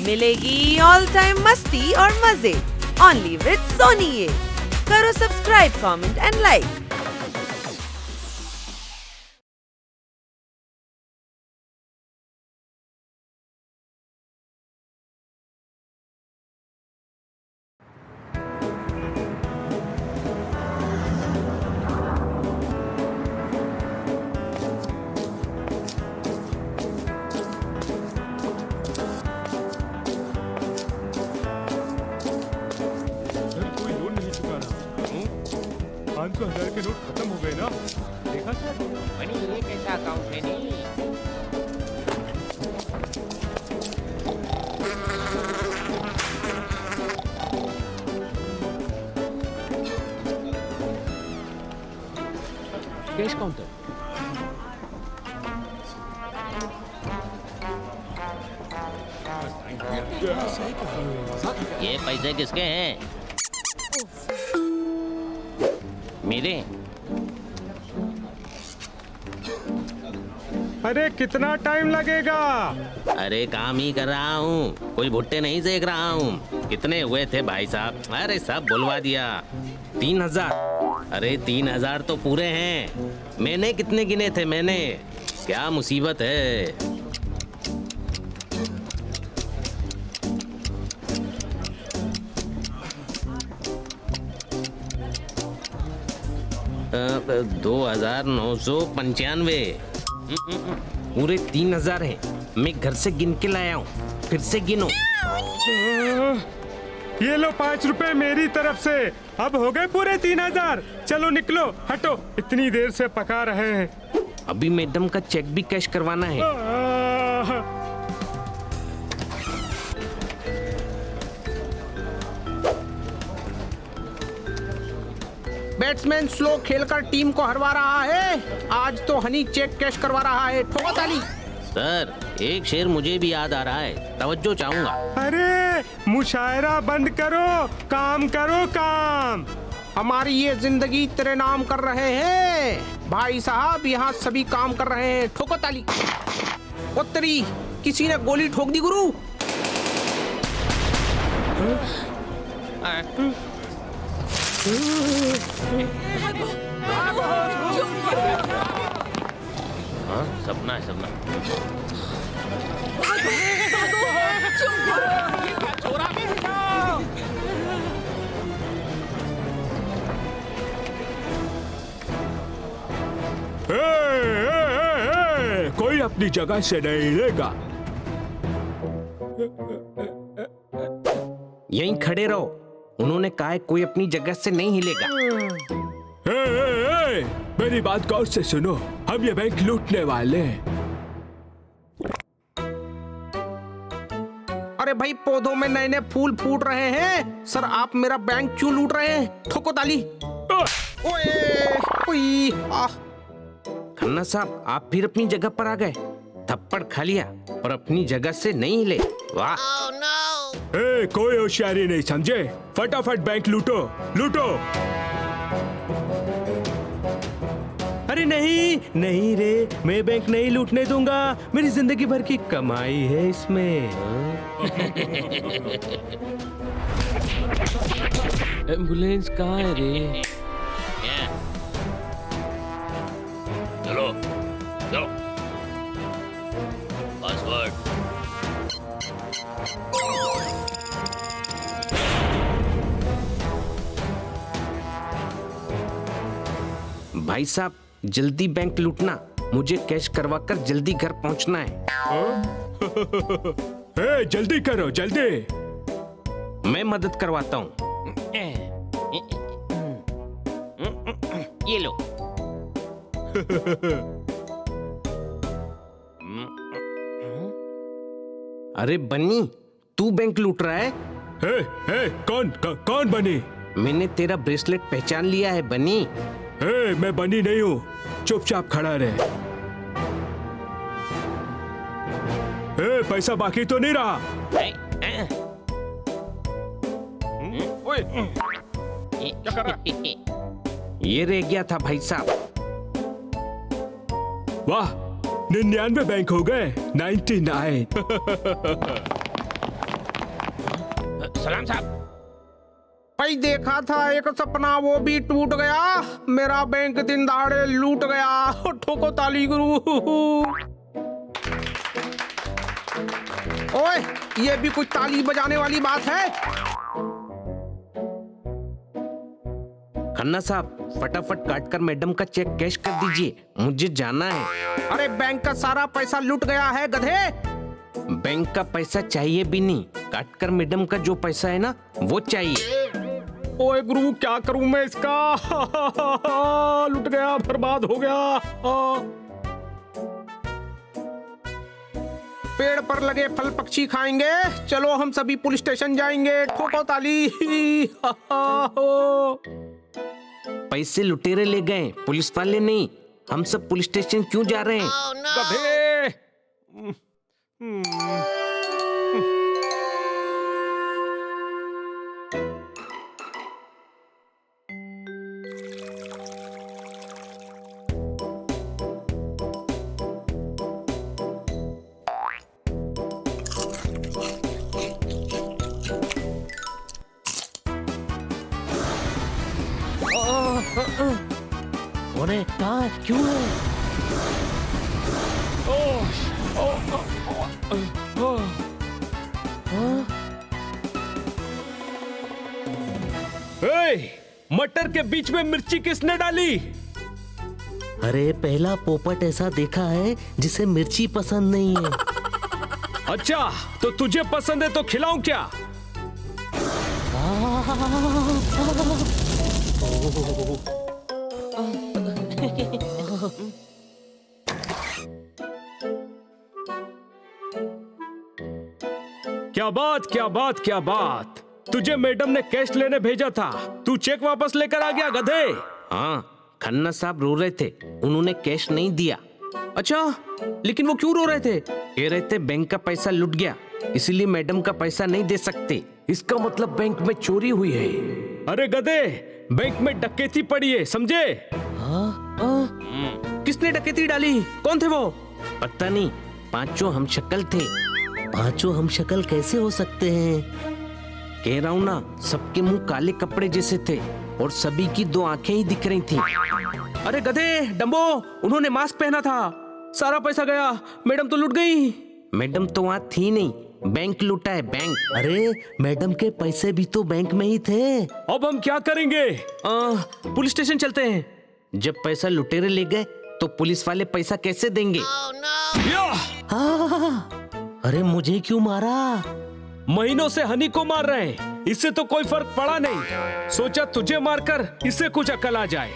मिलेगी all time मस्ती और मजे ओनली विद सोनी। ये करो सब्सक्राइब, कमेंट एंड लाइक। कोई लोन नहीं चुका रहा। 500,000 के नोट खत्म हो गए ना। देखा सर? बनी ये कैसा अकाउंट है नहीं? Cash counter. ये पैसे किसके हैं? मेरे। अरे कितना टाइम लगेगा? अरे काम ही कर रहा हूँ, कोई भुट्टे नहीं सेक रहा हूँ। कितने हुए थे भाई साहब? अरे सब बुलवा दिया। 3,000। अरे 3,000 तो पूरे हैं। मैंने कितने गिने थे मैंने? क्या मुसीबत है। अब 2,995। पूरे 3,000 हैं। मैं घर से गिन के लाया हूँ, फिर से गिनो। ये लो 5 रुपए मेरी तरफ से। अब हो गए पूरे 3,000। चलो निकलो, हटो, इतनी देर से पका रहे हैं। अभी मैडम का चेक भी कैश करवाना है। बैट्समैन स्लो खेलकर टीम को हरवा रहा है। आज तो हनी चेक कैश करवा रहा है। ठोको ताली। सर, एक शेर मुझे भी याद आ रहा है, तवज्जो चाहूंगा। अरे मुशायरा बंद करो, काम करो काम। हमारी ये जिंदगी तेरे नाम कर रहे हैं। भाई साहब यहाँ सभी काम कर रहे हैं। ठोको ताली। उत्तरी किसी ने गोली ठोक दी गुरु। हाँ, सपना है सपना। कोई अपनी जगह से नहीं हिलेगा। यहीं खड़े रहो। उन्होंने कहा है कोई अपनी जगह से नहीं हिलेगा। मेरी बात गौर से सुनो, हम ये बैंक लूटने वाले हैं। अरे भाई, पौधों में नए नए फूल फूट रहे हैं। सर, आप मेरा बैंक क्यों लूट रहे हैं? ठोको ताली। ओए, ओई, खन्ना साहब, आप फिर अपनी जगह पर आ गए। थप्पड़ खा लिया और अपनी जगह से नहीं हिले। वाह। कोई होशियारी नहीं समझे। फटाफट बैंक लूटो, लूटो। अरे नहीं नहीं रे, मैं बैंक नहीं लूटने दूंगा। मेरी जिंदगी भर की कमाई है इसमें। एम्बुलेंस कहाँ है रे? चलो चलो। पासवर्ड। भाई साहब, जल्दी बैंक लूटना। मुझे कैश करवा कर जल्दी घर पहुंचना है। जल्दी करो, जल्दी। मैं मदद करवाता हूँ। ये लो। अरे बन्नी, तू बैंक लूट रहा है? कौन बनी? मैंने तेरा ब्रेसलेट पहचान लिया है बन्नी। मैं बनी नहीं हूँ, चुपचाप खड़ा रहे। पैसा बाकी तो नहीं रहा? ओए, क्या कर रहा? ये रह गया था भाई साहब। वाह, 99 बैंक हो गए। 99। सलाम साहब। भाई देखा था एक सपना, वो भी टूट गया। मेरा बैंक दिन दहाड़े लूट गया। ठोको ताली गुरु। ओए, ये भी कुछ ताली बजाने वाली बात है? खन्ना साहब, फटाफट काटकर मैडम का चेक कैश कर दीजिए, मुझे जाना है। अरे बैंक का सारा पैसा लूट गया है गधे। बैंक का पैसा चाहिए भी नहीं, काटकर मैडम का जो पैसा है ना वो चाहिए। ओए गुरु, क्या करूं मैं इसका? लूट गया, बर्बाद हो गया। पेड़ पर लगे फल पक्षी खाएंगे। चलो हम सभी पुलिस स्टेशन जाएंगे। ठोको ताली। पैसे लुटेरे ले गए, पुलिस वाले नहीं। हम सब पुलिस स्टेशन क्यों जा रहे हैं? गधे। अरे कहाँ क्यों है? मटर के बीच में मिर्ची किसने डाली? अरे पहला पोपट ऐसा देखा है जिसे मिर्ची पसंद नहीं है। अच्छा, तो तुझे पसंद है तो खिलाऊं क्या? क्या बात, क्या बात, क्या बात। तुझे मैडम ने कैश लेने भेजा था, तू चेक वापस लेकर आ गया गधे। हाँ, खन्ना साहब रो रहे थे, उन्होंने कैश नहीं दिया। अच्छा, लेकिन वो क्यों रो रहे थे? कह रहे थे बैंक का पैसा लुट गया, इसलिए मैडम का पैसा नहीं दे सकते। इसका मतलब बैंक में चोरी हुई है। अरे गधे, बैंक में डकैती पड़ी है, समझे? किसने डकैती डाली? कौन थे वो? पता नहीं, पांचों हम शक्ल थे। पांचों हम शक्ल कैसे हो सकते हैं? कह रहा हूँ ना, सबके मुंह काले कपड़े जैसे थे और सभी की दो आंखें ही दिख रही थी। अरे गधे, डम्बो, उन्होंने मास्क पहना था। सारा पैसा गया, मैडम तो लुट गई। मैडम तो वहाँ थी नहीं, बैंक लूटा है, बैंक। अरे मैडम के पैसे भी तो बैंक में ही थे। अब हम क्या करेंगे? पुलिस स्टेशन चलते हैं। जब पैसा लुटेरे ले गए तो पुलिस वाले पैसा कैसे देंगे? अरे मुझे क्यों मारा? महीनों से हनी को मार रहे हैं, इससे तो कोई फर्क पड़ा नहीं। सोचा तुझे मारकर इससे कुछ अकल आ जाए।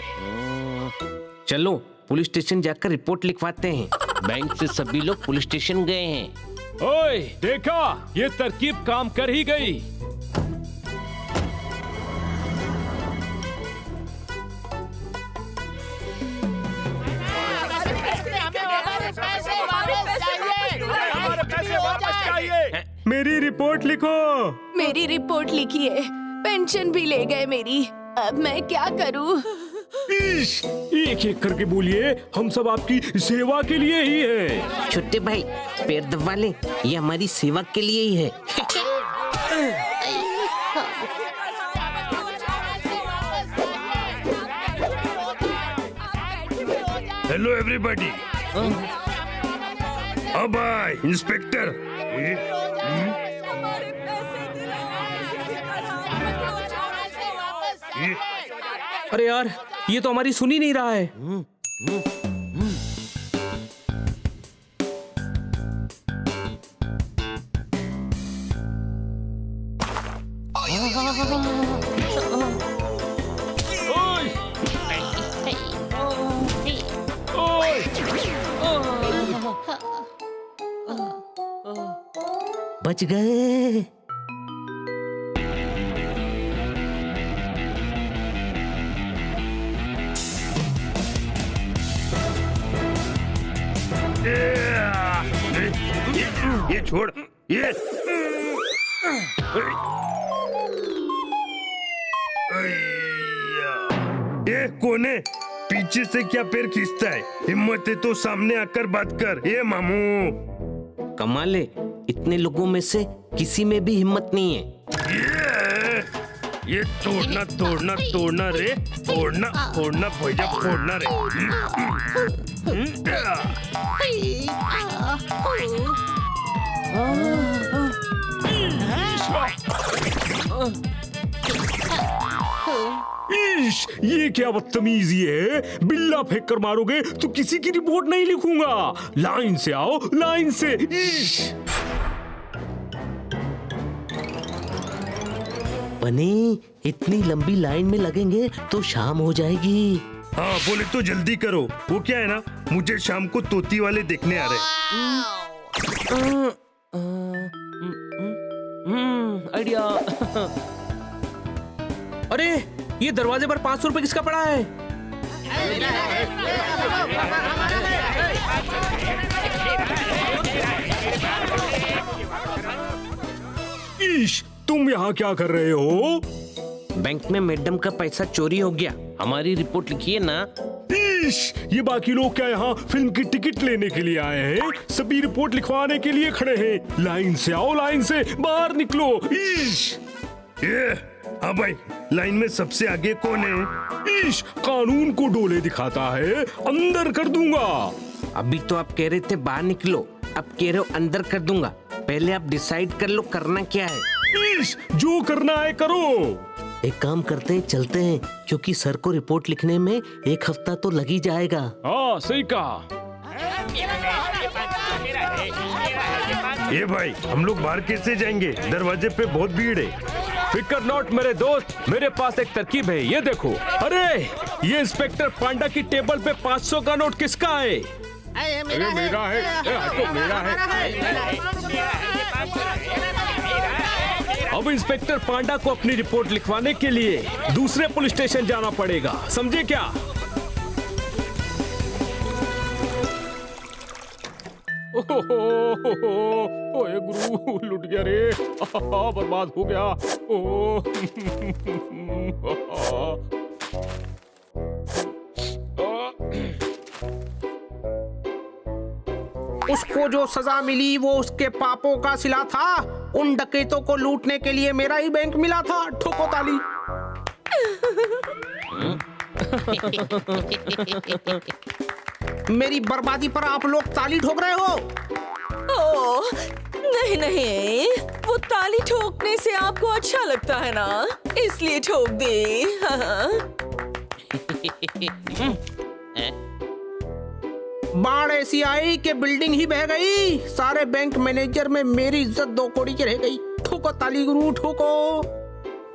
चलो पुलिस स्टेशन जाकर रिपोर्ट लिखवाते हैं। बैंक से सभी लोग पुलिस स्टेशन गए हैं। ओए, देखा, ये तरकीब काम कर ही गई। मेरी रिपोर्ट लिखो। मेरी रिपोर्ट लिखी है, पेंशन भी ले गए मेरी। अब मैं क्या करूं? एक एक करके बोलिए, हम सब आपकी सेवा के लिए ही है। छोटे भाई, पैर दबा ले, ये हमारी सेवा के लिए ही है। Hello everybody. अब आए इंस्पेक्टर। अरे यार, ये तो हमारी सुन ही नहीं रहा है। बच गए। ये छोड़, ये कौन है? पीछे से क्या पैर खींचता है? हिम्मत है तो सामने आकर बात कर। ये मामू, कमाल है, इतने लोगों में से किसी में भी हिम्मत नहीं है। ये तोड़ना तोड़ना तोड़ना रे, फोड़ना फोड़ना भैया फोड़ना रे। इश, ये क्या बदतमीजी है? बिल्ला फेंक कर मारोगे तो किसी की रिपोर्ट नहीं लिखूंगा। लाइन से आओ, लाइन से। इश। बनी, इतनी लंबी लाइन में लगेंगे तो शाम हो जाएगी। हाँ बोले तो जल्दी करो। वो क्या है ना, मुझे शाम को तोती वाले देखने आ रहे। आइडिया। अरे ये दरवाजे पर 500 रुपए किसका पड़ा है? इश, तुम यहाँ क्या कर रहे हो? बैंक में मैडम का पैसा चोरी हो गया, हमारी रिपोर्ट लिखिए ना। इश, ये बाकी लोग क्या यहाँ फिल्म की टिकट लेने के लिए आए हैं? सभी रिपोर्ट लिखवाने के लिए खड़े हैं। लाइन से आओ, लाइन से बाहर निकलो। इश। ये हाँ भाई, लाइन में सबसे आगे कौन है? इश, कानून को डोले दिखाता है, अंदर कर दूंगा। अभी तो आप कह रहे थे बाहर निकलो, अब कह रहे हो अंदर कर दूंगा। पहले आप डिसाइड कर लो करना क्या है। इश, जो करना है करो। एक काम करते हैं, चलते हैं, क्योंकि सर को रिपोर्ट लिखने में 1 हफ्ता तो लग ही जाएगा। हाँ सही कहा। ये भाई, हम लोग बाहर कैसे जाएंगे? दरवाजे पे बहुत भीड़ है। फिकर नॉट मेरे दोस्त, मेरे पास एक तरकीब है, ये देखो। अरे ये इंस्पेक्टर पांडा की टेबल पे 500 का नोट किसका है? अरे मेरा है। तो मेरा है। अब इंस्पेक्टर पांडा को अपनी रिपोर्ट लिखवाने के लिए दूसरे पुलिस स्टेशन जाना पड़ेगा, समझे क्या? ओए गुरु, लुट गया रे। बर्बाद हो गया। उसको जो सजा मिली वो उसके पापों का सिला था। उन डकैतों को लूटने के लिए मेरा ही बैंक मिला था। ठोको ताली। मेरी बर्बादी पर आप लोग ताली ठोक रहे हो। ओह, नहीं नहीं, वो ताली ठोकने से आपको अच्छा लगता है ना, इसलिए ठोक दी। बाढ़ ऐसी आई कि बिल्डिंग ही बह गई। सारे बैंक मैनेजर में मेरी इज्जत 2 कौड़ी की रह गई। ठोको ताली गुरु, ठोको।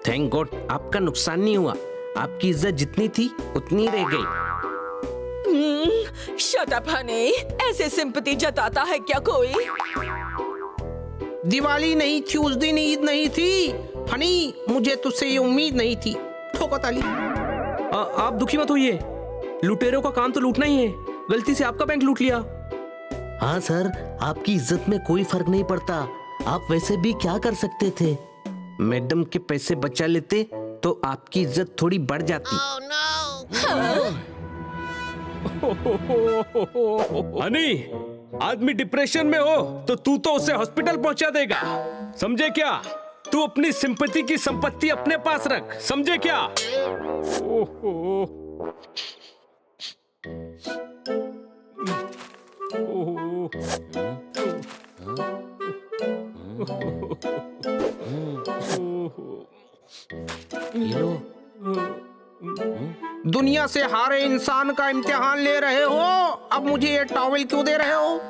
थैंक गॉड आपका नुकसान नहीं हुआ। आपकी इज्जत जितनी थी उतनी रह गई। शट अप हनी, ऐसे सिंपैथी जताता है क्या कोई? दिवाली नहीं थी उस दिन, ईद नहीं थी। हनी, मुझे तुझसे ये उम्मीद नहीं थी। ठोको ताली। आप दुखी मत होइए, लुटेरों का काम तो लूटना ही है। गलती से आपका बैंक लूट लिया। हाँ सर, आपकी इज्जत में कोई फर्क नहीं पड़ता। आप वैसे भी क्या कर सकते थे? मैडम के पैसे बचा लेते तो आपकी इज्जत थोड़ी बढ़ जाती। हनी, आदमी डिप्रेशन में हो तो तू तो उसे हॉस्पिटल पहुंचा देगा, समझे क्या? तू अपनी सिंपैथी की संपत्ति अपने पास रख, समझे क्या? दुनिया से हारे इंसान का इम्तिहान ले रहे हो, अब मुझे ये टॉवेल क्यों दे रहे हो?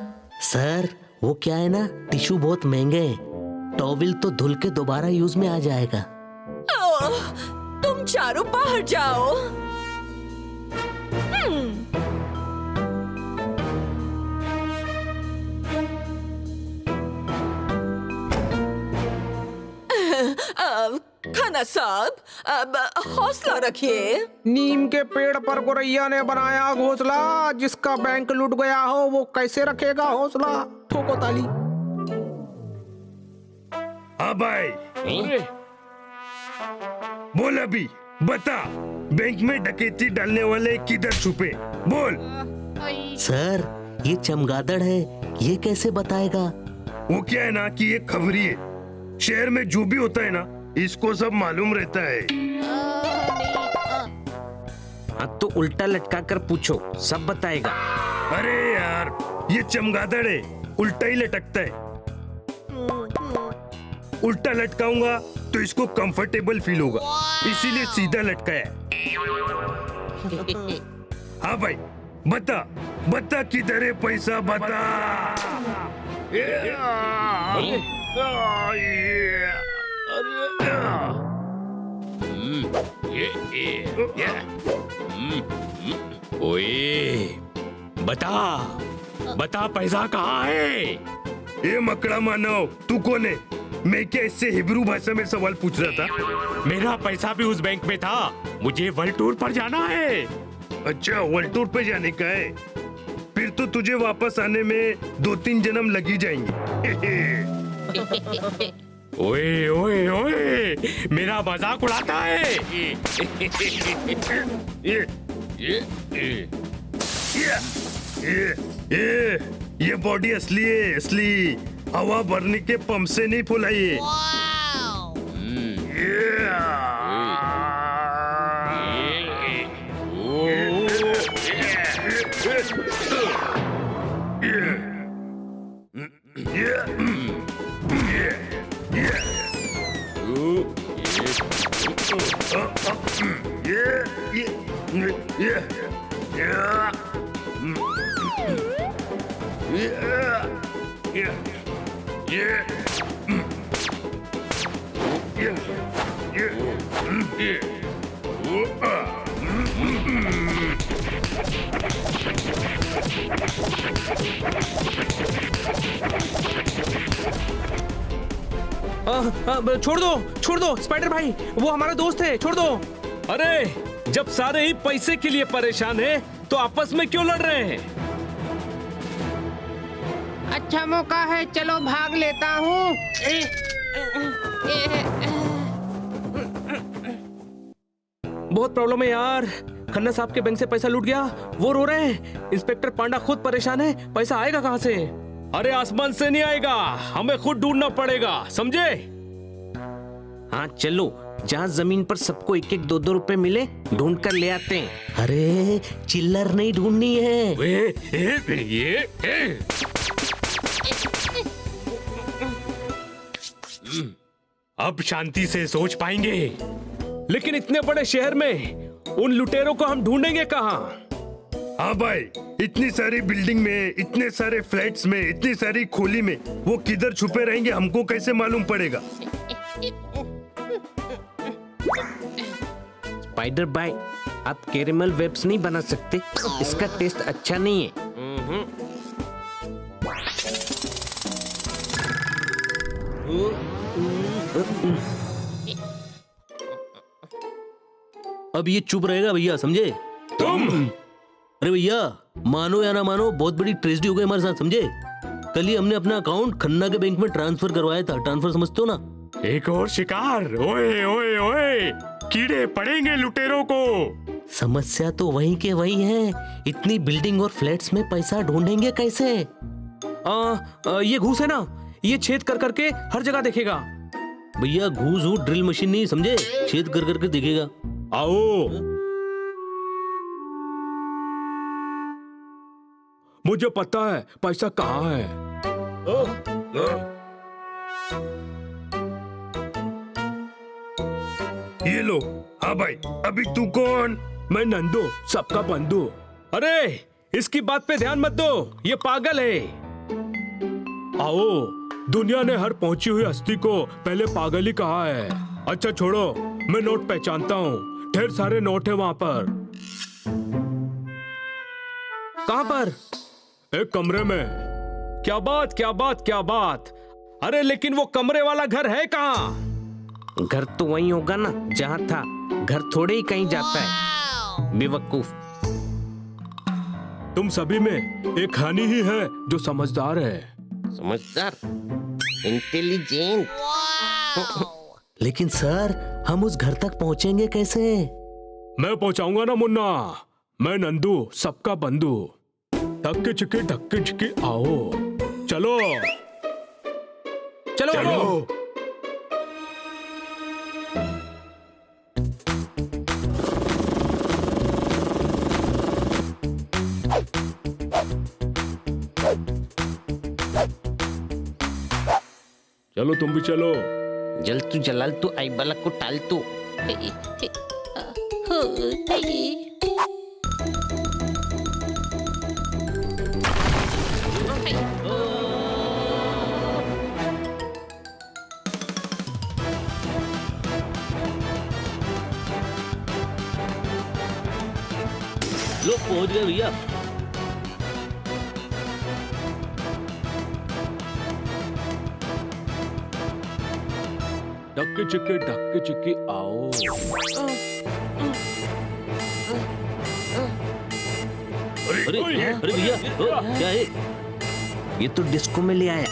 सर वो क्या है ना, टिश्यू बहुत महंगे हैं। टॉवेल तो धुल के दोबारा यूज में आ जाएगा। ओह, तुम चारों बाहर जाओ। खाना साहब, अब हौसला रखिए। नीम के पेड़ पर गोरैया ने बनाया घोंसला, जिसका बैंक लूट गया हो वो कैसे रखेगा हौसला? ठोको ताली। हाँ भाई, बोल अभी, बता, बैंक में डकैती डालने वाले किधर छुपे? बोल। सर ये चमगादड़ है, ये कैसे बताएगा? वो क्या है ना कि ये खबरी है। शहर में जो भी होता है ना, इसको सब मालूम रहता है। हाँ तो उल्टा लटका कर पूछो, सब बताएगा। अरे यार, ये चमगादड़ है, उल्टा ही लटकता है। उल्टा लटकाऊंगा तो इसको कंफर्टेबल फील होगा, इसीलिए सीधा लटकाया। हाँ भाई, बता बता किधर है पैसा, बता। ओए, बता पैसा कहाँ है? ये मकड़ा मानव, तू कौन है? मैं क्या इससे हिब्रू भाषा में सवाल पूछ रहा था? मेरा पैसा भी उस बैंक में था, मुझे वर्ल्ड टूर पर जाना है। अच्छा, वर्ल्ड टूर पे जाने का है? फिर तो तुझे वापस आने में 2-3 जन्म लग ही जाएंगे। ओए ओए ओए, मेरा मजाक उड़ाता है। ये बॉडी असली है, असली। हवा भरने के पंप से नहीं फुलाई है। छोड़ दो स्पाइडर भाई, वो हमारा दोस्त है, छोड़ दो। अरे, जब सारे ही पैसे के लिए परेशान हैं, तो आपस में क्यों लड़ रहे हैं? अच्छा मौका है, चलो भाग लेता हूँ। बहुत प्रॉब्लम है यार, खन्ना साहब के बैंक से पैसा लूट गया, वो रो रहे हैं। इंस्पेक्टर पांडा खुद परेशान है, पैसा आएगा कहाँ से? अरे आसमान से नहीं आएगा, हमें खुद ढूंढना पड़ेगा, समझे? हाँ चलो, जहाँ जमीन पर सबको 1-1 2-2 रुपए मिले, ढूंढ कर ले आते हैं। अरे चिल्लर नहीं ढूंढनी है। अब शांति से सोच पाएंगे। लेकिन इतने बड़े शहर में उन लुटेरों को हम ढूंढेंगे कहाँ? हाँ भाई, इतनी सारी बिल्डिंग में, इतने सारे फ्लैट्स में, इतनी सारी खोली में, वो किधर छुपे रहेंगे हमको कैसे मालूम पड़ेगा? स्पाइडर भाई, आप कैरेमल वेब्स नहीं बना सकते, इसका टेस्ट अच्छा नहीं है। अब ये चुप रहेगा भैया, समझे? तुम अरे भैया, मानो या ना मानो, बहुत बड़ी ट्रेजेडी हो गई हमारे साथ, समझे? कल ही हमने अपना अकाउंट खन्ना के बैंक में ट्रांसफर करवाया था। ट्रांसफर समझते हो ना? एक और शिकार। ओए ओए ओए, कीड़े पड़ेंगे लुटेरों को। समस्या तो वही के वही है, इतनी बिल्डिंग और फ्लैट्स में पैसा ढूंढेंगे कैसे? ये घूस है ना, ये छेद कर करके हर जगह देखेगा। भैया घूस हो, ड्रिल मशीन नहीं, समझे? छेद कर करके देखेगा। आओ, मुझे पता है पैसा कहाँ है। ये लो। हाँ भाई, अभी तू कौन? मैं नंदू, सबका बंधु। अरे, इसकी बात पे ध्यान मत दो, ये पागल है। आओ, दुनिया ने हर पहुंची हुई हस्ती को पहले पागल ही कहा है। अच्छा छोड़ो, मैं नोट पहचानता हूँ, ढेर सारे नोट है वहाँ पर। कहाँ पर? एक कमरे में। क्या बात क्या बात क्या बात। अरे लेकिन वो कमरे वाला घर है कहाँ? घर तो वही होगा ना जहाँ था, घर थोड़े ही कहीं जाता है, बेवकूफ। तुम सभी में एक हनी ही है जो समझदार है। समझदार, इंटेलिजेंट। लेकिन सर, हम उस घर तक पहुंचेंगे कैसे? मैं पहुंचाऊंगा ना मुन्ना। मैं नंदू, सबका बंधु। धक्के चिक्के आओ। चलो चलो, चलो। चलो तुम भी चलो। जल तू जलाल तू आई बला को टाल तू। लो पहुंच गए भैया। ढक्के चिक्के आओ। अरे अरे भैया क्या है? ये तो डिस्को में ले आया,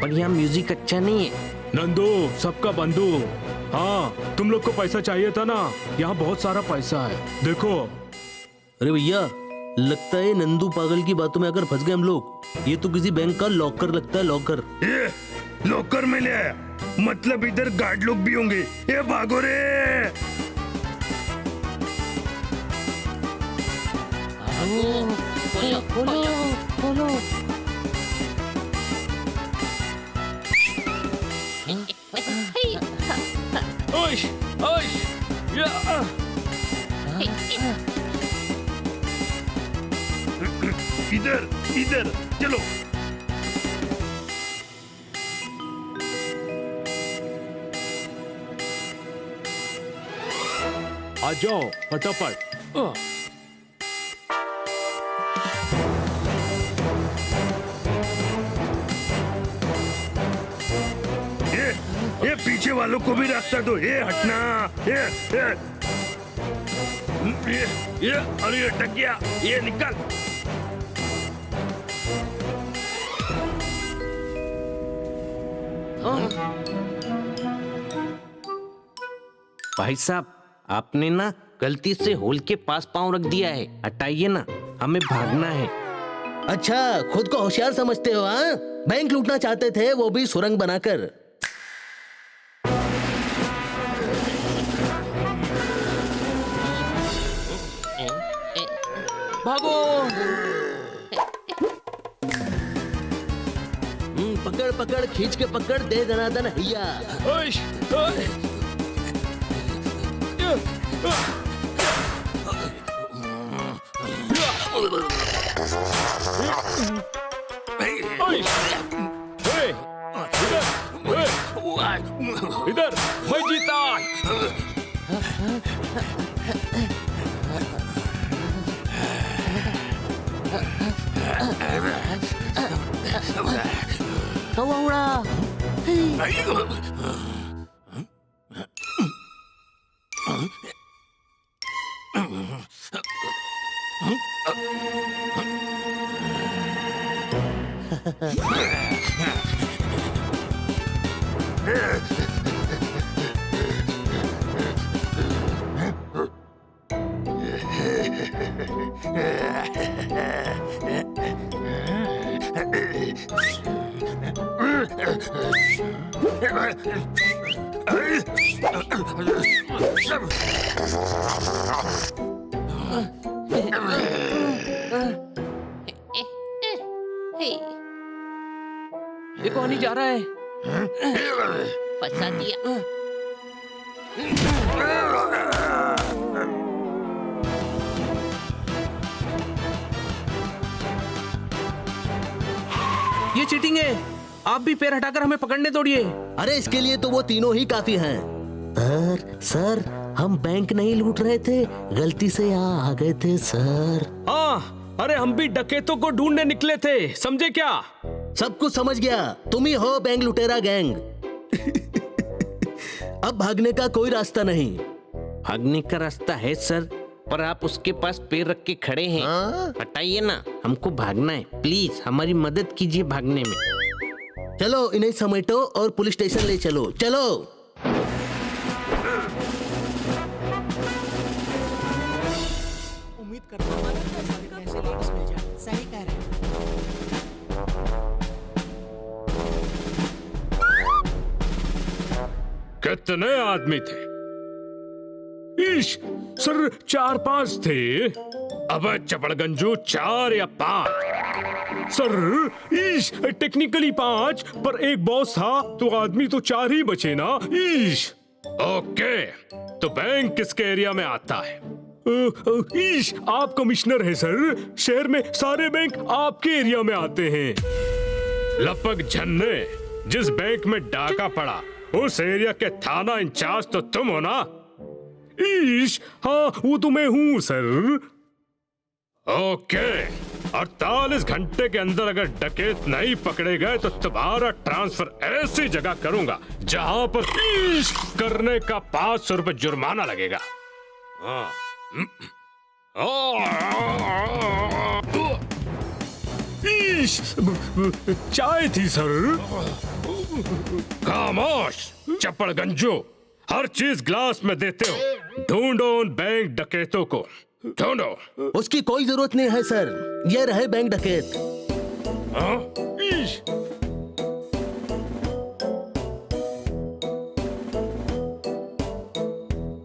पर यहाँ म्यूजिक अच्छा नहीं है। नंदू सबका बंधु। हाँ तुम लोग को पैसा चाहिए था ना, यहाँ बहुत सारा पैसा है देखो। अरे भैया लगता है नंदू पागल की बातों में अगर फंस गए हम लोग। ये तो किसी बैंक का लॉकर लगता है, लॉकर। ये लॉकर में ले आया, मतलब इधर गार्ड लोग भी होंगे। ये भागो रे। ओश, ओश, या, इधर इधर चलो। आ जाओ फटाफट। ये पीछे वालों को भी रास्ता दो। ये हटना। ये अरे अटक गया। ये निकल। भाई साहब आपने ना गलती से होल के पास पांव रख दिया है, हटाइए ना, हमें भागना है। अच्छा खुद को होशियार समझते हो? हाँ बैंक लूटना चाहते थे, वो भी सुरंग बनाकर। भागो। पकड़ पकड़ खींच के पकड़, दे दनादन हैया। ओश, ओश, इधर मैं जीता। कौवा उड़ा। ये कौन ही जा रहा है? फंसा दिया। ये चीटिंग है। आप भी पैर हटाकर हमें पकड़ने दौड़िए। अरे इसके लिए तो वो तीनों ही काफी हैं। सर हम बैंक नहीं लूट रहे थे, गलती से यहाँ आ गए थे सर। हाँ अरे हम भी डकैतों को ढूंढने निकले थे, समझे क्या? सब कुछ समझ गया, तुम ही हो बैंक लुटेरा गैंग। अब भागने का कोई रास्ता नहीं। भागने का रास्ता है सर, पर आप उसके पास पैर रख के खड़े हैं। हटाइए ना, हमको भागना है, प्लीज हमारी मदद कीजिए भागने में। चलो इन्हें समेटो और पुलिस स्टेशन ले चलो। चलो उम्मीद करता हूँ ऐसे लेडीज मिल जाए। सही कह रहे हैं। कितने आदमी थे? ईश, सर 4-5 थे। अब चपड़गंजू 4 या 5। सर ईश टेक्निकली 5 पर एक बॉस था तो आदमी तो 4 ही बचे ना। ईश ओके, तो बैंक किसके एरिया में आता है? ईश आप कमिश्नर हैं सर, शहर में सारे बैंक आपके एरिया में आते हैं। लपक झन्ने, जिस बैंक में डाका पड़ा उस एरिया के थाना इंचार्ज तो तुम हो ना? ईश हाँ वो तो मैं हूँ सर। ओके, 48 घंटे के अंदर अगर डकैत नहीं पकड़े गए तो तुम्हारा ट्रांसफर ऐसी जगह करूंगा जहां पर ईश करने का 500 रुपए जुर्माना लगेगा। ईश चाय थी सर। खामोश चप्पड़गंजो, हर चीज ग्लास में देते हो। ढूंढो उन बैंक डकैतों को, ढूंढो। उसकी कोई जरूरत नहीं है सर, ये रहे बैंक डकैत। हाँ? ईश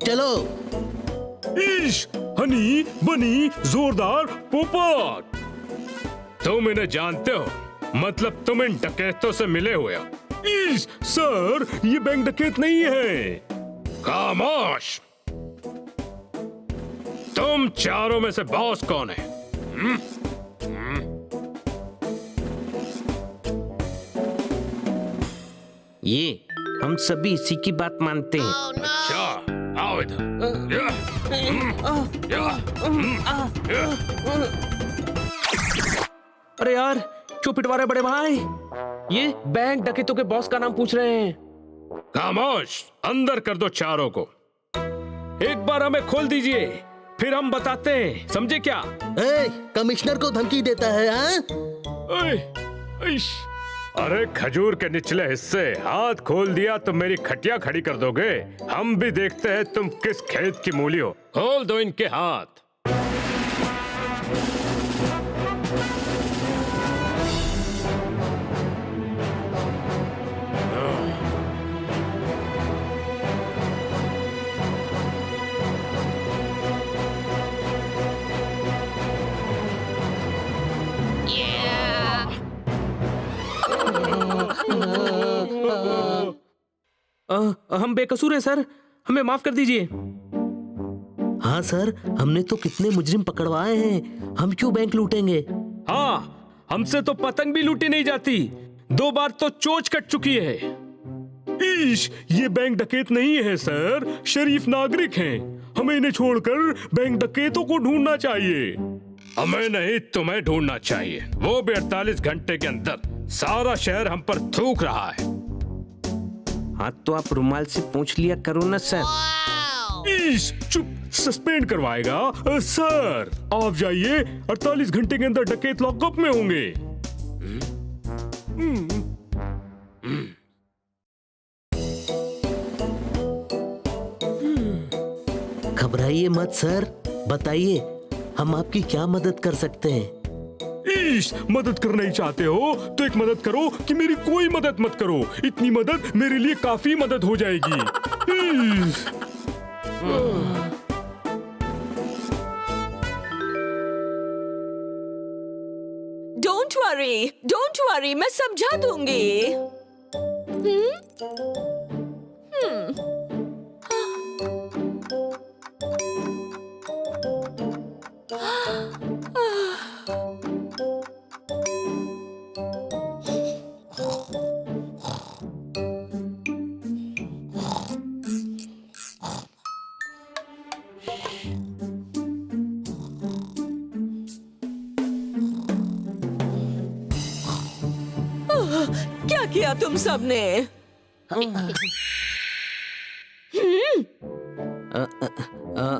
चलो। ईश हनी बनी जोरदार पोपट, तुम इन्हें जानते हो, मतलब तुम इन डकैतों से मिले हुए हो। ईश सर ये बैंक डकैत नहीं है। खामोश, तुम चारों में से बॉस कौन है? ये हम सभी इसी की बात मानते हैं। अच्छा आओ इधर। अरे यार क्यों पिटवा रहे बड़े भाई? ये बैंक डकैतों के बॉस का नाम पूछ रहे हैं। खामोश, अंदर कर दो चारों को। एक बार हमें खोल दीजिए फिर हम बताते हैं, समझे क्या? कमिश्नर को धमकी देता है हाँ? अरे खजूर के निचले हिस्से हाथ खोल दिया तो मेरी खटिया खड़ी कर दोगे। हम भी देखते हैं तुम किस खेत की मूली हो। खोल दो इनके हाथ। हम बेकसूर हैं सर, हमें माफ कर दीजिए। हाँ सर, हमने तो कितने मुजरिम पकड़वाए हैं, हम क्यों बैंक लूटेंगे? हाँ, हमसे तो पतंग भी लूटी नहीं जाती, 2 बार तो चोंच कट चुकी है। ईश, ये बैंक डकैत नहीं है सर, शरीफ नागरिक हैं। हमें इन्हें छोड़कर बैंक डकैतों को ढूंढना चाहिए। हमें नहीं, तुम्हें ढूंढना चाहिए, वो भी 48 घंटे के अंदर। सारा शहर हम पर थूक रहा है। हाँ तो आप रुमाल से पूछ लिया करो ना सर। ईश, चुप, सस्पेंड करवाएगा सर। आप जाइए, 48 घंटे के अंदर डकैत लॉकअप में होंगे। घबराइए मत सर, बताइए हम आपकी क्या मदद कर सकते हैं? ईश, मदद करना ही चाहते हो तो एक मदद करो कि मेरी कोई मदद मत करो। इतनी मदद मेरे लिए काफी मदद हो जाएगी। ईश। डोंट वरी, मैं समझा दूंगी। क्या किया तुम सबने?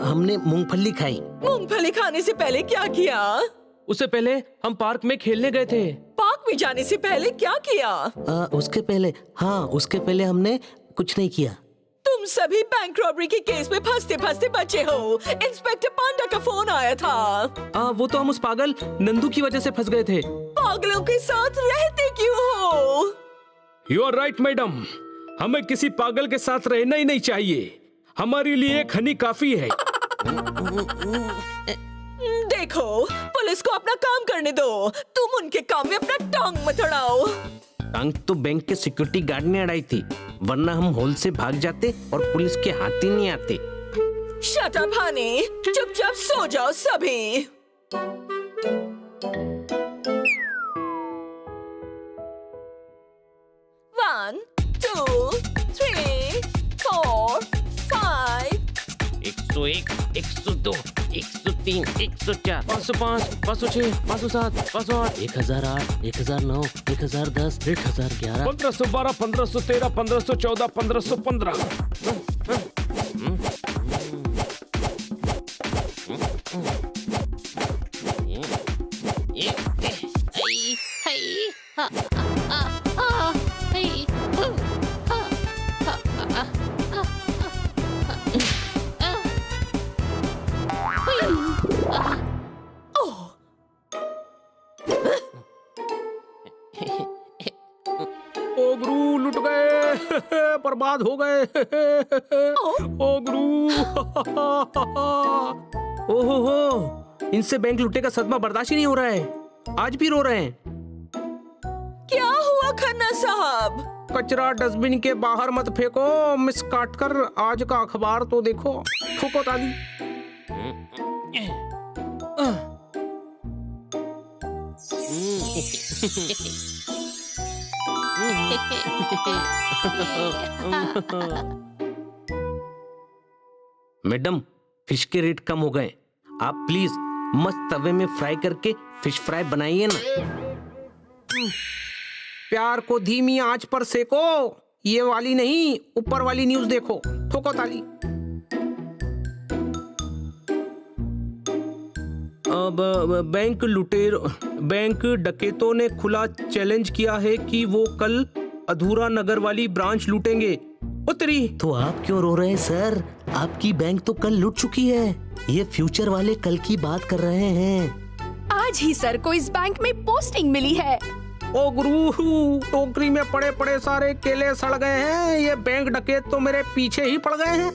हमने मूंगफली खाई। मूंगफली खाने से पहले क्या किया? उससे पहले हम पार्क में खेलने गए थे। पार्क में जाने से पहले क्या किया? उसके पहले, हाँ उसके पहले हमने कुछ नहीं किया। तुम सभी बैंक रॉबरी के केस में फंसते फंसते बचे हो। इंस्पेक्टर पांडा का फोन आया था। वो तो हम उस पागल नंदू की वजह से फंस गए थे। पागलों के साथ रहते क्यों हो? यू आर राइट मैडम, हमें किसी पागल के साथ रहना ही नहीं चाहिए। हमारे लिए एक हनी काफी है। देखो, पुलिस को अपना काम करने दो। तुम उनके काम में अपना टांग मत अड़ाओ। टांग तो बैंक के सिक्योरिटी गार्ड ने अड़ाई थी, वरना हम हॉल से भाग जाते और पुलिस के हाथ ही नहीं आते। शट अप हनी, चुपचाप सो जाओ सभी। One, 2, 3, 4, 5. 101, 102, 103, 104, 505, 506, 507, 508, 1008, 1009, 1010, 1011, 1512, 1513, 1514, 1515। ओ गुरु लुट गए, बर्बाद हो गए। ओ गुरु। ओहो हो, इनसे बैंक लुटे का सदमा बर्दाश्त ही नहीं हो रहा है, आज भी रो रहे हैं। क्या हुआ खन्ना साहब? कचरा डस्टबिन के बाहर मत फेंको, मिस काटकर आज का अखबार तो देखो। ठोको ताली। मैडम, फिश के रेट कम हो गए, आप प्लीज मस्त तवे में फ्राई करके फिश फ्राई बनाइए ना। प्यार को धीमी आंच पर सेको, ये वाली नहीं, ऊपर वाली न्यूज देखो। ठोको ताली। अब बैंक डकैतों ने खुला चैलेंज किया है कि वो कल अधूरा नगर वाली ब्रांच लूटेंगे। उतरी तो आप क्यों रो रहे हैं सर? आपकी बैंक तो कल लुट चुकी है। ये फ्यूचर वाले कल की बात कर रहे हैं। आज ही सर को इस बैंक में पोस्टिंग मिली है। ओ गुरु, टोकरी में पड़े पड़े सारे केले सड़ गए हैं। ये बैंक डकैत तो मेरे पीछे ही पड़ गए हैं।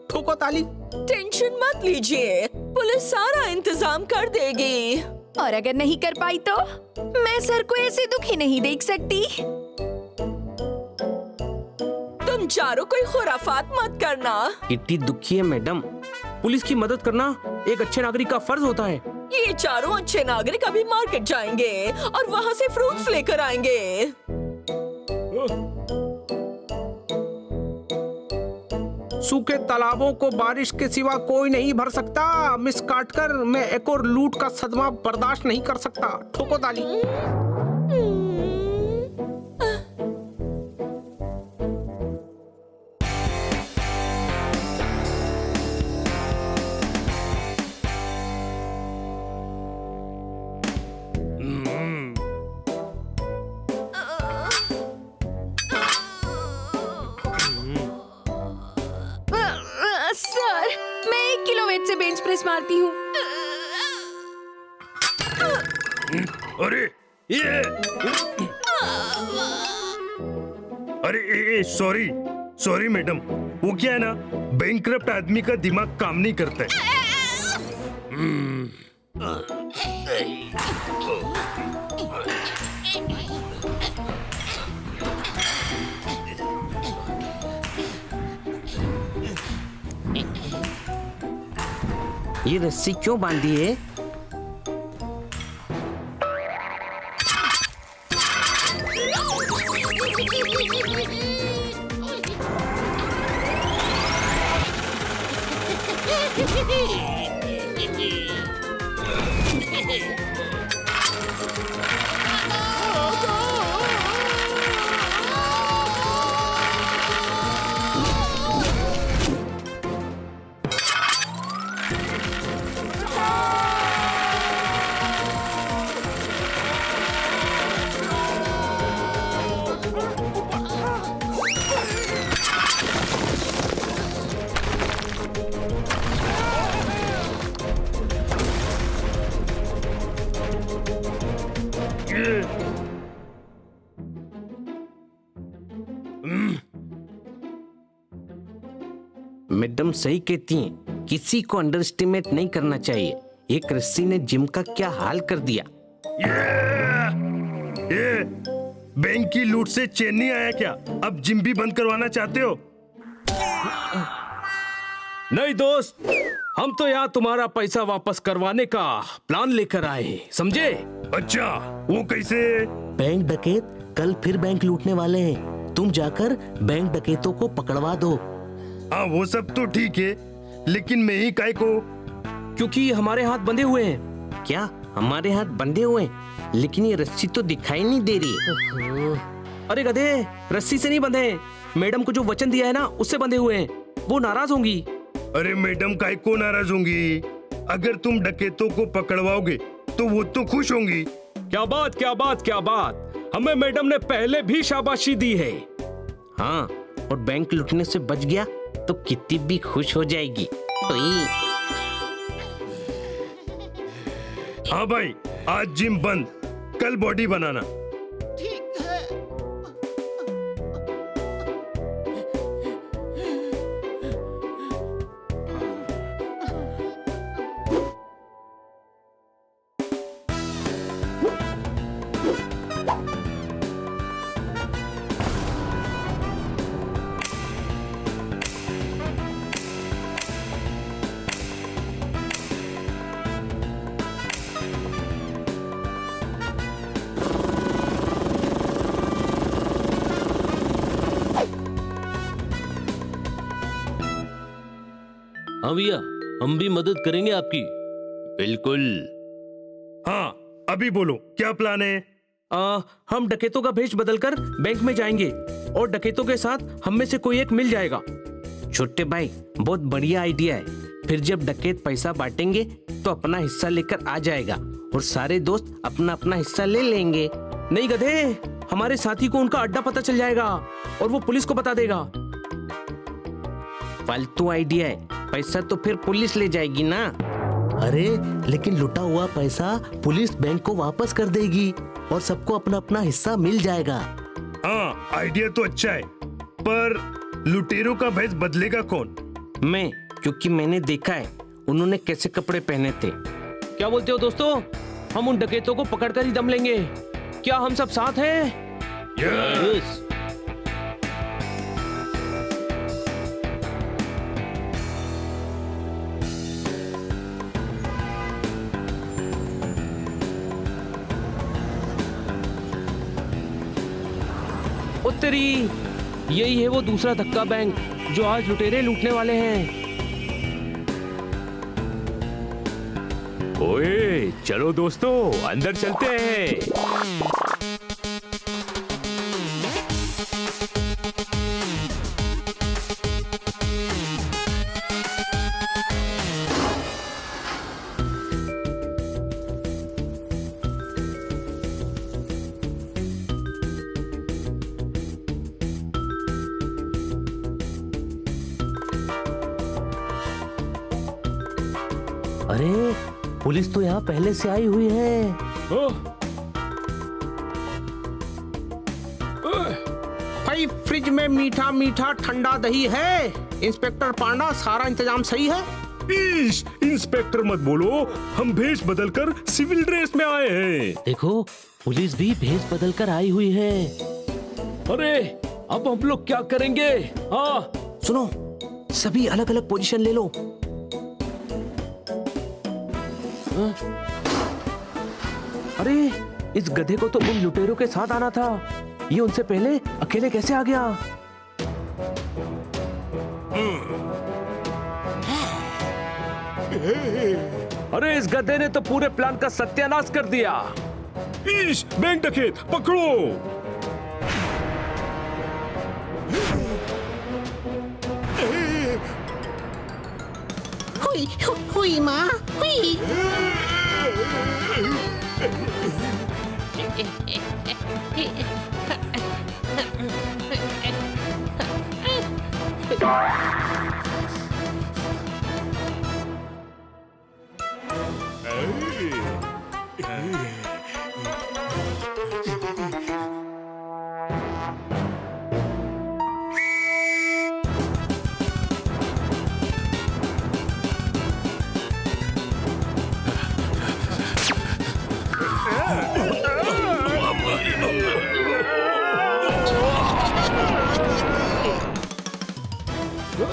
ठोको ताली। टेंशन मत लीजिए, पुलिस सारा इंतजाम कर देगी। और अगर नहीं कर पाई तो मैं सर को ऐसे दुखी नहीं देख सकती। तुम चारों कोई खुराफात मत करना। किट्टी दुखी है मैडम। पुलिस की मदद करना एक अच्छे नागरिक का फर्ज होता है। ये चारों अच्छे नागरिक अभी मार्केट जाएंगे और वहाँ से फ्रूट्स लेकर आएंगे। सूखे तालाबों को बारिश के सिवा कोई नहीं भर सकता। मिस काटकर मैं एक और लूट का सदमा बर्दाश्त नहीं कर सकता। ठोको ताली। सर, मैं 1 किलो वेट से बेंच प्रेस मारती हूँ। अरे ये अरे सॉरी सॉरी मैडम, वो क्या है ना, बैंकक्रप्ट आदमी का दिमाग काम नहीं करता है। ये रस्सी क्यों बांधी है? मैडम सही कहती हैं, किसी को अंडर एस्टिमेट नहीं करना चाहिए। एक रस्सी ने जिम का क्या हाल कर दिया। ये बैंक की लूट से चैन नहीं आया क्या? अब जिम भी बंद करवाना चाहते हो? नहीं दोस्त, हम तो यहाँ तुम्हारा पैसा वापस करवाने का प्लान लेकर आए हैं, समझे? अच्छा, वो कैसे? बैंक डकैत कल फिर बैंक लूटने वाले हैं। तुम जाकर बैंक डकैतों को पकड़वा दो। हाँ, वो सब तो ठीक है, लेकिन मैं ही काय को? क्योंकि हमारे हाथ बंधे हुए हैं। क्या हमारे हाथ बंधे हुए हैं? लेकिन ये रस्सी तो दिखाई नहीं दे रही। अरे गधे, रस्सी से नहीं बंधे, मैडम को जो वचन दिया है ना उससे बंधे हुए हैं। वो नाराज होंगी। अरे मैडम काय को नाराज होंगी? अगर तुम डकैतों को पकड़वाओगे तो वो तो खुश होंगी। क्या बात, क्या बात, क्या बात! हमें मैडम ने पहले भी शाबाशी दी है। हाँ, और बैंक लूटने से बच गया तो कितनी भी खुश हो जाएगी। ओए, हाँ भाई, आज जिम बंद, कल बॉडी बनाना। ठीक है। हाँ भैया, हम भी मदद करेंगे आपकी। बिल्कुल। हाँ, अभी बोलो क्या प्लान है? हम डकैतों का भेष बदलकर बैंक में जाएंगे और डकैतों के साथ हम में से कोई एक मिल जाएगा। छोटे भाई, बहुत बढ़िया आइडिया है। फिर जब डकैत पैसा बांटेंगे तो अपना हिस्सा लेकर आ जाएगा और सारे दोस्त अपना अपना हिस्सा ले लेंगे। नहीं गधे, हमारे साथी को उनका अड्डा पता चल जाएगा और वो पुलिस को बता देगा। फालतू आइडिया है, पैसा तो फिर पुलिस ले जाएगी ना। अरे लेकिन लुटा हुआ पैसा पुलिस बैंक को वापस कर देगी और सबको अपना अपना हिस्सा मिल जाएगा। हाँ, आइडिया तो अच्छा है, पर लुटेरों का भेष बदलेगा कौन? मैं, क्योंकि मैंने देखा है उन्होंने कैसे कपड़े पहने थे। क्या बोलते हो दोस्तों? हम उन डकैतों को पकड़कर ही दम लेंगे। क्या हम सब साथ हैं? यस। उत्तरी, यही है वो दूसरा धक्का बैंक जो आज लुटेरे लूटने वाले हैं। ओए, चलो दोस्तों, अंदर चलते हैं। अरे पुलिस तो यहाँ पहले से आई हुई है। भाई, फ्रिज में मीठा मीठा ठंडा दही है। इंस्पेक्टर पांडा, सारा इंतजाम सही है? इंस्पेक्टर मत बोलो, हम भेष बदलकर सिविल ड्रेस में आए हैं। देखो, पुलिस भी भेष बदल कर आई हुई है। अरे, अब हम लोग क्या करेंगे? हाँ, सुनो, सभी अलग अलग पोजीशन ले लो। अरे, इस गधे को तो उन लुटेरों के साथ आना था। ये उनसे पहले अकेले कैसे आ गया? अरे, इस गधे ने तो पूरे प्लान का सत्यानाश कर दिया। बैंक डकैत पकड़ो! हुई हुई माँ हुई। हर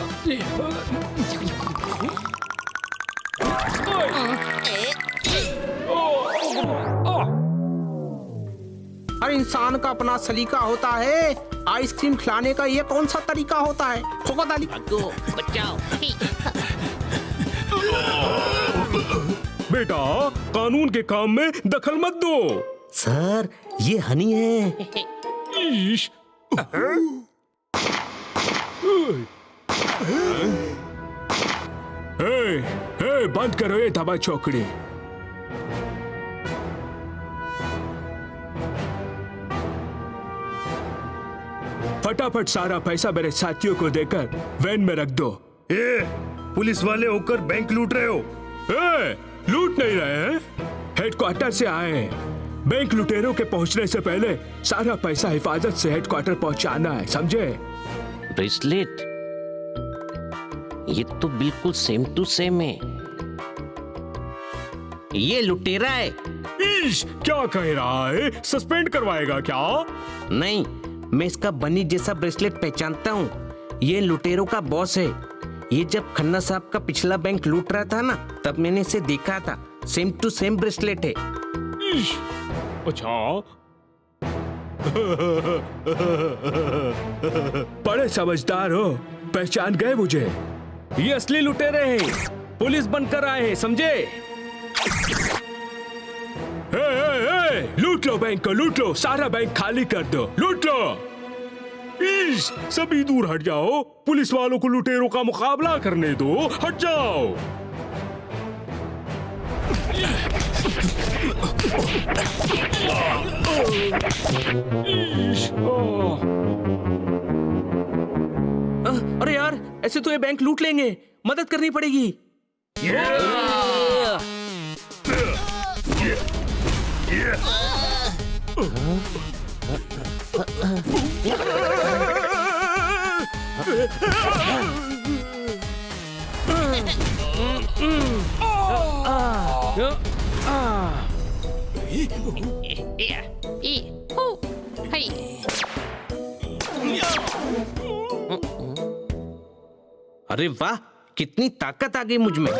इंसान का अपना सलीका होता है, आइसक्रीम खिलाने का ये कौन सा तरीका होता है? ठोको ताली। बेटा, कानून के काम में दखल मत दो। सर ये हनी है। ईश। ए, बंद करो ये दबा चौकड़ी। फटाफट सारा पैसा मेरे साथियों को देकर वैन में रख दो। पुलिस वाले होकर बैंक लूट रहे हो? लूट नहीं रहे हैं, हेडक्वार्टर से आए हैं। बैंक लुटेरों के पहुंचने से पहले सारा पैसा हिफाजत से हेडक्वार्टर पहुंचाना है, समझे? ब्रेसलेट, ये तो बिल्कुल सेम टू सेम है। ये लुटेरा है। ईश, क्या कह रहा है? सस्पेंड करवाएगा क्या? नहीं, मैं इसका बनी जैसा ब्रेसलेट पहचानता हूँ। ये लुटेरों का बॉस है। ये जब खन्ना साहब का पिछला बैंक लूट रहा था ना, तब मैंने इसे देखा था। सेम टू सेम ब्रेसलेट है। ईश, अच्छा। बड़े समझदार हो, पहचान गए मुझे। ये असली लुटेरे हैं, पुलिस बनकर आए हैं, समझे? लूट लो बैंक को, लूट लो, सारा बैंक खाली कर दो, लूट लो। ईश, सभी दूर हट जाओ, पुलिस वालों को लुटेरों का मुकाबला करने दो, हट जाओ। ईश, अरे यार, ऐसे तो ये बैंक लूट लेंगे, मदद करनी पड़ेगी। अरे वाह, कितनी ताकत आ गई मुझ में।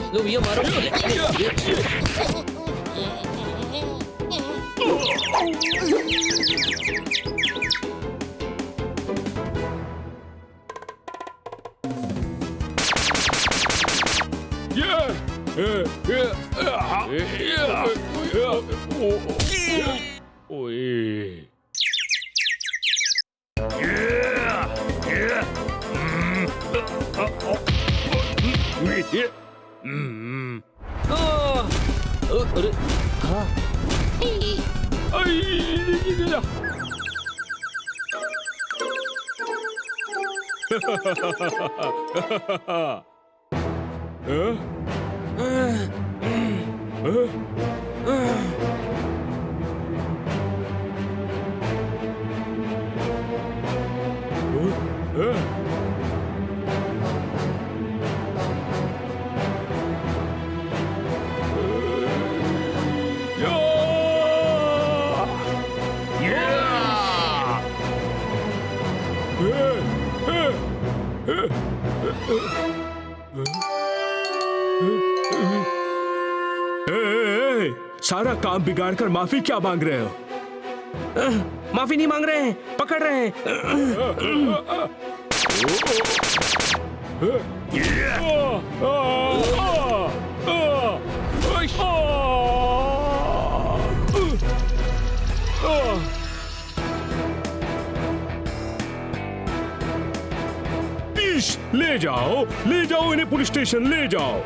लो भैया मारो। अरे हाँ। सारा काम बिगाड़ कर माफी क्या मांग रहे हो? माफी नहीं मांग रहे हैं, पकड़ रहे हैं। ले जाओ इन्हें पुलिस स्टेशन ले जाओ।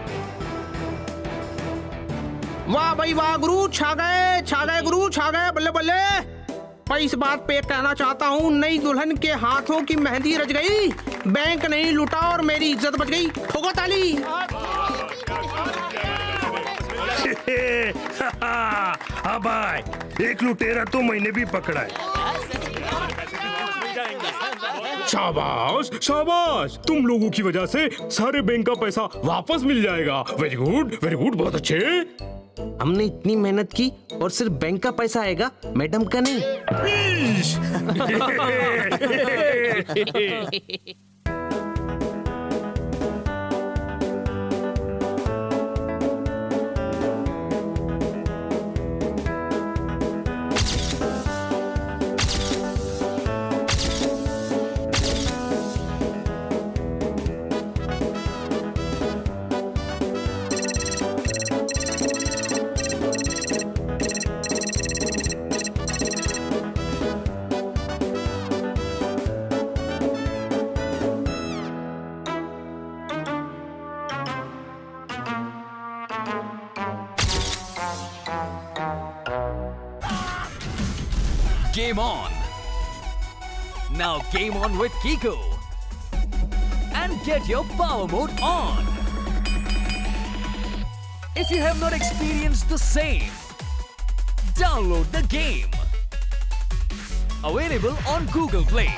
वाह भाई वाह गुरु, छा गए गुरु, छा गए, बल्ले बल्ले। मैं इस बात पे कहना चाहता हूँ, नई दुल्हन के हाथों की मेहंदी रच गई, बैंक नहीं लूटा और मेरी इज्जत बच गई। ठोको ताली। हाँ भाई, एक लुटेरा तो मैंने भी पकड़ा है। शाबाश शाबाश, तुम लोगों की वजह से सारे बैंक का पैसा वापस मिल जाएगा। वेरी गुड, बहुत अच्छे। हमने इतनी मेहनत की और सिर्फ बैंक का पैसा आएगा, मैडम का नहीं। Game on! Now game on with Kiko! And get your power mode on! If you have not experienced the same, download the game! Available on Google Play.